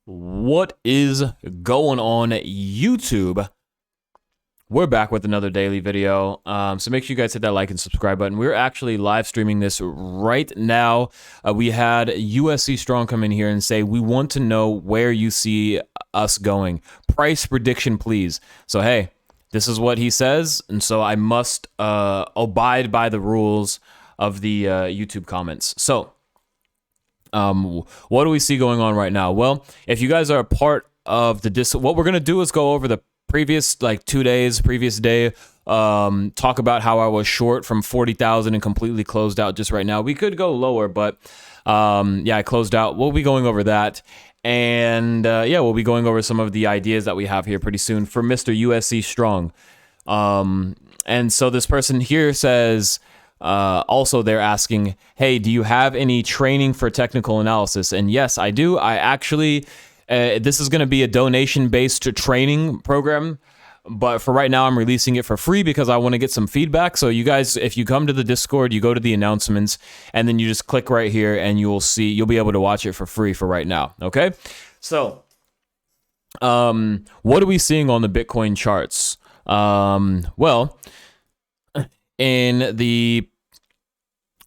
What is going on, YouTube? We're back with another daily video. So make sure you guys hit that like and subscribe button. We're actually live streaming this right now. We had USC Strong come in here and say, we want to know where you see us going. Price prediction, please. So, hey, this is what he says. And so I must abide by the rules of the YouTube comments. So, what do we see going on right now? Well, if you guys are a part of the what we're going to do is go over the previous 2 days, previous day, talk about how I was short from 40,000 and completely closed out just right now. We could go lower, but yeah, I closed out. We'll be going over that. And yeah, we'll be going over some of the ideas that we have here pretty soon for Mr. USC Strong. And so this person here says, also they're asking, hey, do you have any training for technical analysis? And yes, I do. I actually, this is going to be a donation-based training program, but for right now, I'm releasing it for free because I want to get some feedback. So you guys, if you come to the Discord, you go to the announcements, and then you just click right here, and you'll be able to watch it for free for right now. Okay, so what are we seeing on the Bitcoin charts? Well, in the,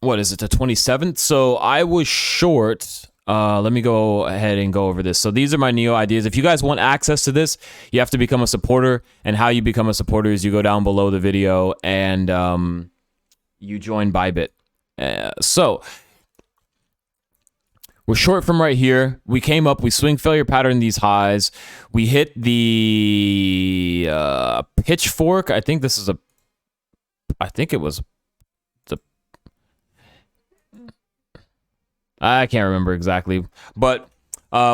what is it, the 27th? So I was short. Let me go ahead and go over this. So these are my Neo ideas. If you guys want access to this, you have to become a supporter. And how you become a supporter is you go down below the video and you join Bybit. So we're short from right here. We came up, we swing failure pattern these highs. We hit the pitchfork. I think this is a, I think it was the, I can't remember exactly, but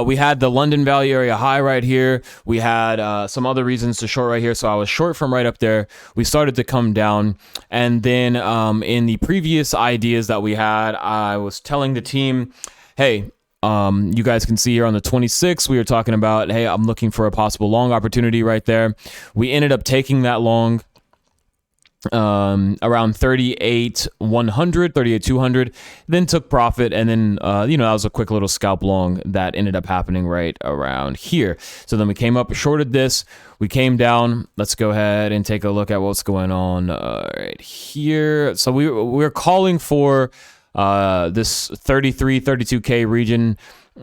we had the London Valley area high right here. We had some other reasons to short right here. So I was short from right up there. We started to come down. And then in the previous ideas that we had, I was telling the team, hey, you guys can see here on the 26th, we were talking about, hey, I'm looking for a possible long opportunity right there. We ended up taking that long around 38,100, 38,200, then took profit, and then that was a quick little scalp long that ended up happening right around here. So then we came up, shorted this, we came down. Let's go ahead and take a look at what's going on right here. So we're calling for this 33, 32K region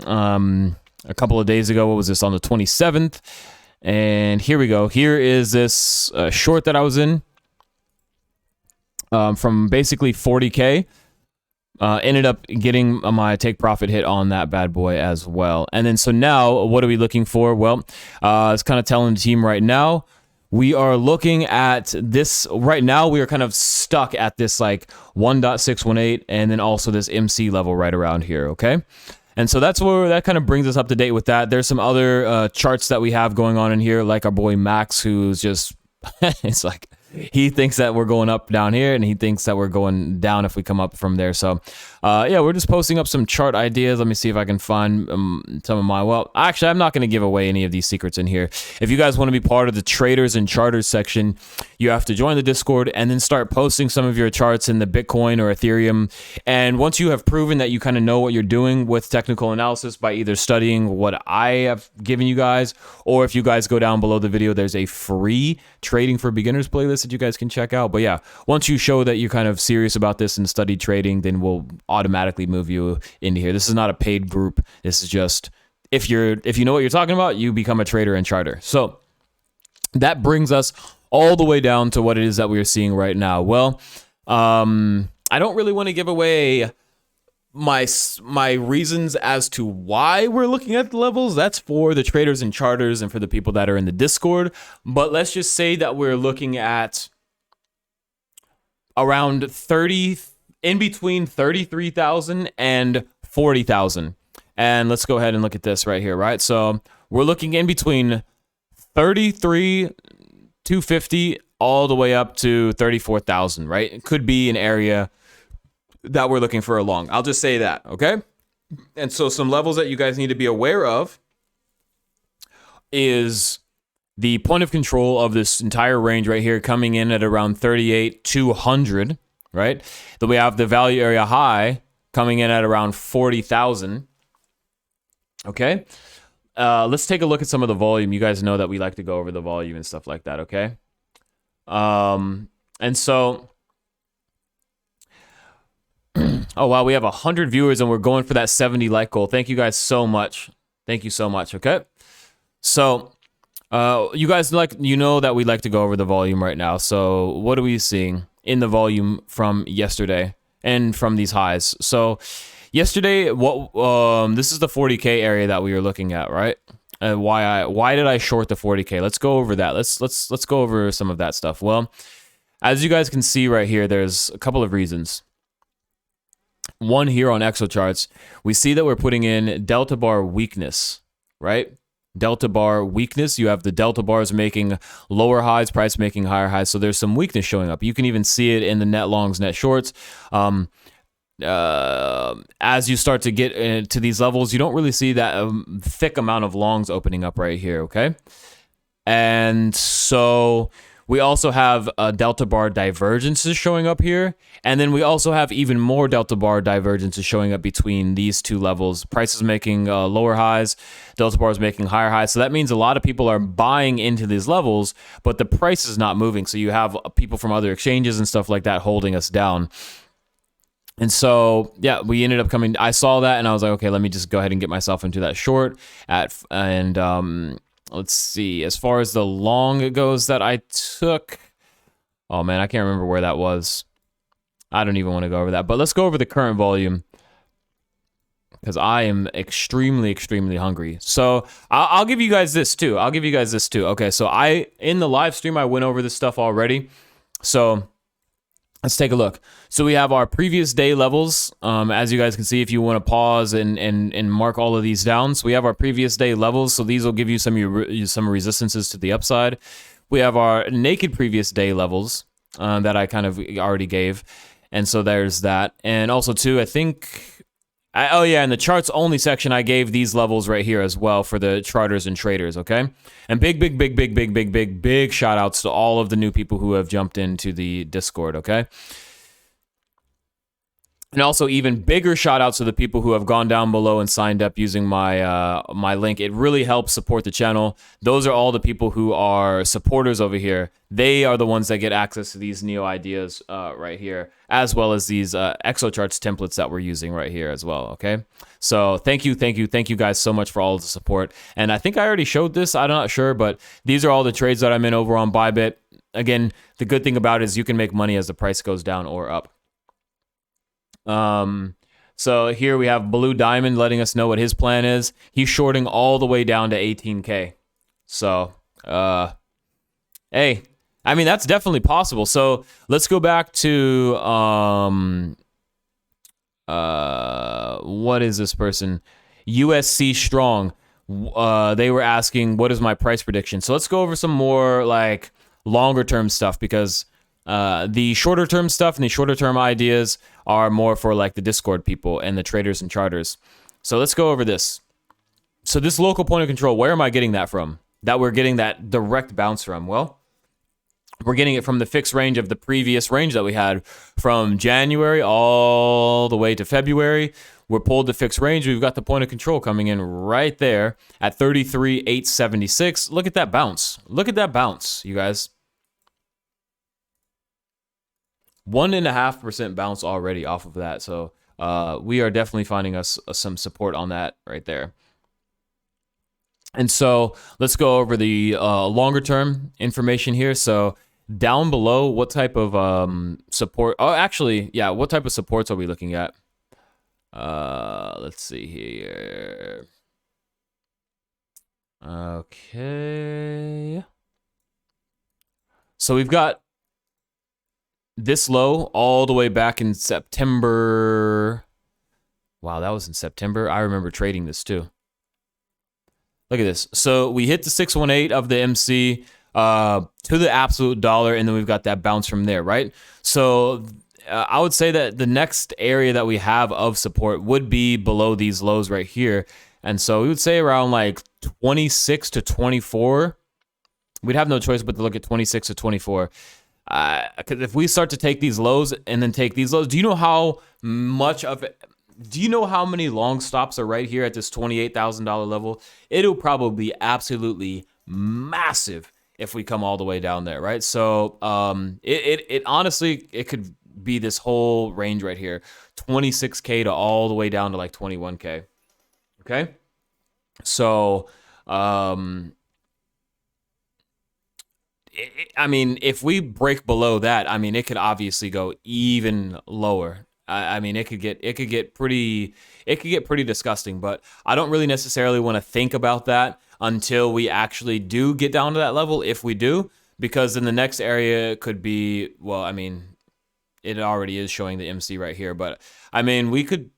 a couple of days ago. What was this, on the 27th? And here we go. Here is this short that I was in. From basically 40K, ended up getting my take profit hit on that bad boy as well. And then so now, what are we looking for? Well, it's kind of telling the team right now, we are looking at this. Right now, we are kind of stuck at this 1.618, and then also this MC level right around here, okay? And so that's where that kind of brings us up to date with that. There's some other charts that we have going on in here, like our boy Max, who's just, it's like, he thinks that we're going up down here, and he thinks that we're going down if we come up from there. So, yeah, we're just posting up some chart ideas. Let me see if I can find some of my, well, actually, I'm not going to give away any of these secrets in here. If you guys want to be part of the traders and charters section, you have to join the Discord and then start posting some of your charts in the Bitcoin or Ethereum. And once you have proven that you kind of know what you're doing with technical analysis by either studying what I have given you guys, or if you guys go down below the video, there's a free trading for beginners playlist that you guys can check out. But yeah, once you show that you're kind of serious about this and study trading, then we'll automatically move you into here. This is not a paid group. This is just, if you know what you're talking about, you become a trader and charter. So that brings us all the way down to what it is that we are seeing right now. Well, I don't really want to give away my reasons as to why we're looking at the levels. That's for the traders and charters and for the people that are in the Discord. But let's just say that we're looking at around 30, in between 33,000 and 40,000. And let's go ahead and look at this right here, right? So we're looking in between 33,250 all the way up to 34,000, right? It could be an area that we're looking for a long. I'll just say that, okay? And so some levels that you guys need to be aware of is the point of control of this entire range right here coming in at around 38,200, right? Then we have the value area high coming in at around 40,000, okay? let's take a look at some of the volume. You guys know that we like to go over the volume and stuff like that, okay? And so, oh wow, we have 100 viewers and we're going for that 70 like goal. Thank you guys so much. Thank you so much, okay? So, you guys know that we like to go over the volume right now. So what are we seeing in the volume from yesterday and from these highs? So yesterday, this is the 40K area that we were looking at, right? Why did I short the 40K? Let's go over that. Let's go over some of that stuff. Well, as you guys can see right here, there's a couple of reasons. One, here on ExoCharts, we see that we're putting in delta bar weakness, right? Delta bar weakness. You have the delta bars making lower highs, price making higher highs. So there's some weakness showing up. You can even see it in the net longs, net shorts. As you start to get to these levels, you don't really see that thick amount of longs opening up right here, okay? And so we also have delta bar divergences showing up here. And then we also have even more delta bar divergences showing up between these two levels. Prices making lower highs, delta bars making higher highs. So that means a lot of people are buying into these levels, but the price is not moving. So you have people from other exchanges and stuff like that holding us down. And so, yeah, we ended up coming. I saw that and I was like, okay, let me just go ahead and get myself into that short. Let's see. As far as the long goes that I took, oh man, I can't remember where that was. I don't even want to go over that. But let's go over the current volume because I am extremely, extremely hungry. So I'll give you guys this too. Okay, so in the live stream, I went over this stuff already. So let's take a look. So we have our previous day levels. As you guys can see, if you want to pause and mark all of these down. So we have our previous day levels. So these will give you some resistances to the upside. We have our naked previous day levels that I kind of already gave. And so there's that. And also too, I think, in the charts only section, I gave these levels right here as well for the charters and traders, okay? And big shout outs to all of the new people who have jumped into the Discord, okay? And also even bigger shout outs to the people who have gone down below and signed up using my my link. It really helps support the channel. Those are all the people who are supporters over here. They are the ones that get access to these Neo ideas right here, as well as these ExoCharts templates that we're using right here as well, okay? So thank you guys so much for all of the support. And I think I already showed this, I'm not sure, but these are all the trades that I'm in over on bybit. Again, the good thing about it is you can make money as the price goes down or up. So here we have Blue Diamond letting us know what his plan is. He's shorting all the way down to 18K. So, hey, I mean, that's definitely possible. So let's go back to, what is this person? USC Strong. They were asking, what is my price prediction? So let's go over some more like longer term stuff because the shorter term stuff and the shorter term ideas are more for like the Discord people and the traders and charters. So let's go over this. So this local point of control, where am I getting that from? That we're getting that direct bounce from? Well, we're getting it from the fixed range of the previous range that we had from January all the way to February. We're pulled to fixed range. We've got the point of control coming in right there at 33,876. Look at that bounce. Look at that bounce, you guys. 1.5% bounce already off of that. So we are definitely finding us some support on that right there. And so let's go over the longer term information here. So down below, what type of support? Oh, actually, yeah. What type of supports are we looking at? Let's see here. Okay. So we've got this low all the way back in September. Wow, that was in September. I remember trading this too. Look at this. So we hit the 618 of the MC to the absolute dollar, and then we've got that bounce from there, right? So I would say that the next area that we have of support would be below these lows right here. And so we would say around like 26 to 24. We'd have no choice but to look at 26 to 24. Because if we start to take these lows and then take these lows, do you know how much of it, do you know how many long stops are right here at this $28,000 level? It'll probably be absolutely massive if we come all the way down there, right? So it honestly, it could be this whole range right here, 26K to all the way down to like 21K. Okay, so I mean, if we break below that, I mean, it could obviously go even lower. I mean, it could get pretty disgusting. But I don't really necessarily want to think about that until we actually do get down to that level. If we do, because then the next area could be, well, I mean, it already is showing the MC right here, but I mean, we could,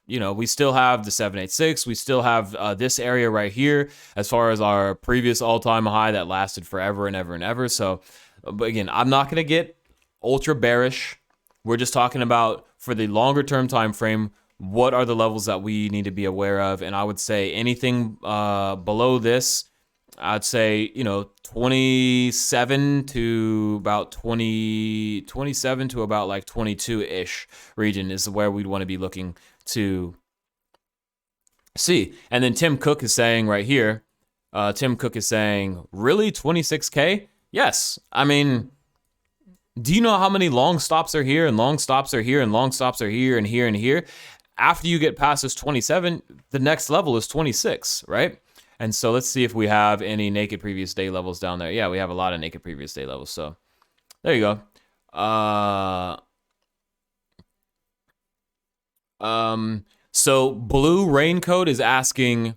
you know, we still have the 786. We still have this area right here as far as our previous all-time high that lasted forever and ever and ever. So, but again, I'm not going to get ultra bearish. We're just talking about for the longer term time frame, what are the levels that we need to be aware of? And I would say anything below this, I'd say, you know, 27 to about 27 to about like 22-ish region is where we'd want to be looking to see. And then Tim Cook is saying right here, Tim Cook is saying, really, 26K? Yes. I mean, do you know how many long stops are here and long stops are here and long stops are here and here and here? After you get past this 27, the next level is 26, right? And so let's see if we have any naked previous day levels down there. Yeah, we have a lot of naked previous day levels. So there you go. So Blue Raincoat is asking,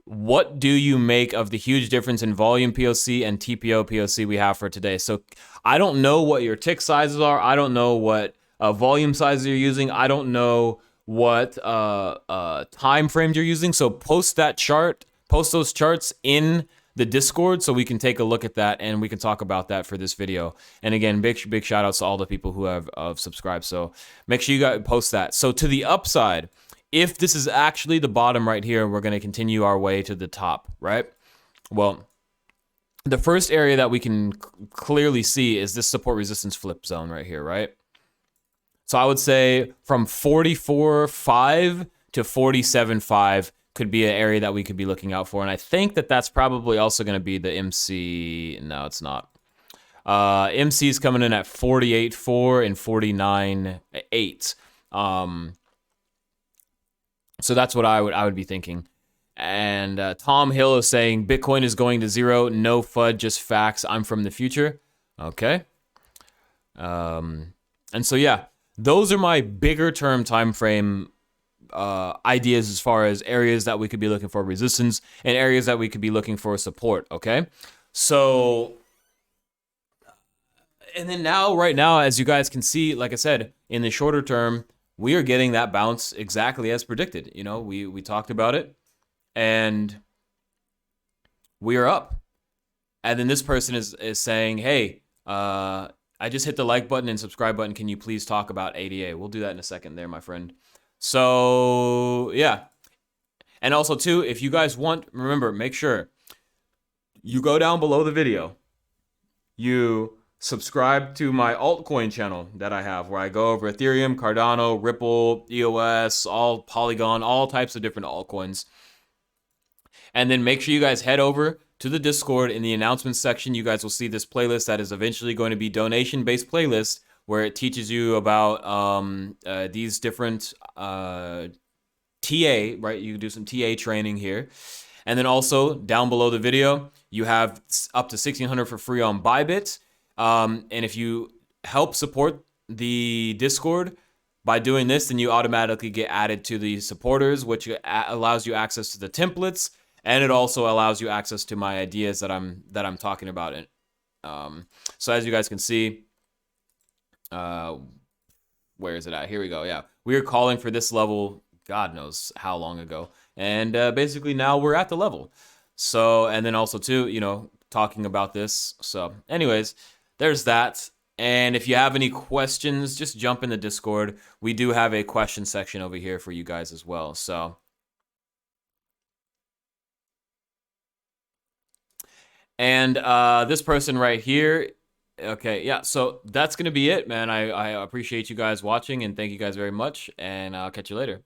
what do you make of the huge difference in volume POC and TPO POC we have for today? So I don't know what your tick sizes are. I don't know what volume sizes you're using. I don't know what time frames you're using. So post those charts in the Discord so we can take a look at that and we can talk about that for this video. And again, big shout outs to all the people who have subscribed. So make sure you guys post that. So to the upside, if this is actually the bottom right here, we're going to continue our way to the top, right? Well, the first area that we can clearly see is this support resistance flip zone right here, right? So I would say from 44.5 to 47.5 could be an area that we could be looking out for. And I think that that's probably also going to be the MC. No, it's not. MC is coming in at 48.4 and 49.8. So that's what I would be thinking. And Tom Hill is saying Bitcoin is going to zero. No FUD, just facts. I'm from the future. Okay. And so yeah, those are my bigger term time frame ideas as far as areas that we could be looking for resistance and areas that we could be looking for support. Okay. So, and then now, right now, as you guys can see, like I said, in the shorter term, we are getting that bounce exactly as predicted. You know, we talked about it and we are up. And then this person is saying, hey, I just hit the like button and subscribe button. Can you please talk about ADA? We'll do that in a second there, my friend. So yeah. And also too, if you guys want, remember, make sure you go down below the video. You subscribe to my altcoin channel that I have where I go over Ethereum, Cardano, Ripple, EOS, all Polygon, all types of different altcoins. And then make sure you guys head over to the Discord. In the announcements section, you guys will see this playlist that is eventually going to be donation-based playlist where it teaches you about these different TA, right? You do some TA training here. And then also down below the video, you have up to 1,600 for free on bybit. And if you help support the Discord by doing this, then you automatically get added to the supporters, which allows you access to the templates, and it also allows you access to my ideas that I'm talking about. So as you guys can see, where is it at? Here we go. Yeah, we were calling for this level, God knows how long ago, and basically now we're at the level. So, and then also too, you know, talking about this. So, anyways, there's that. And if you have any questions, just jump in the Discord. We do have a question section over here for you guys as well. So, and this person right here Okay, yeah. So that's gonna be it, man. I appreciate you guys watching and thank you guys very much. And I'll catch you later.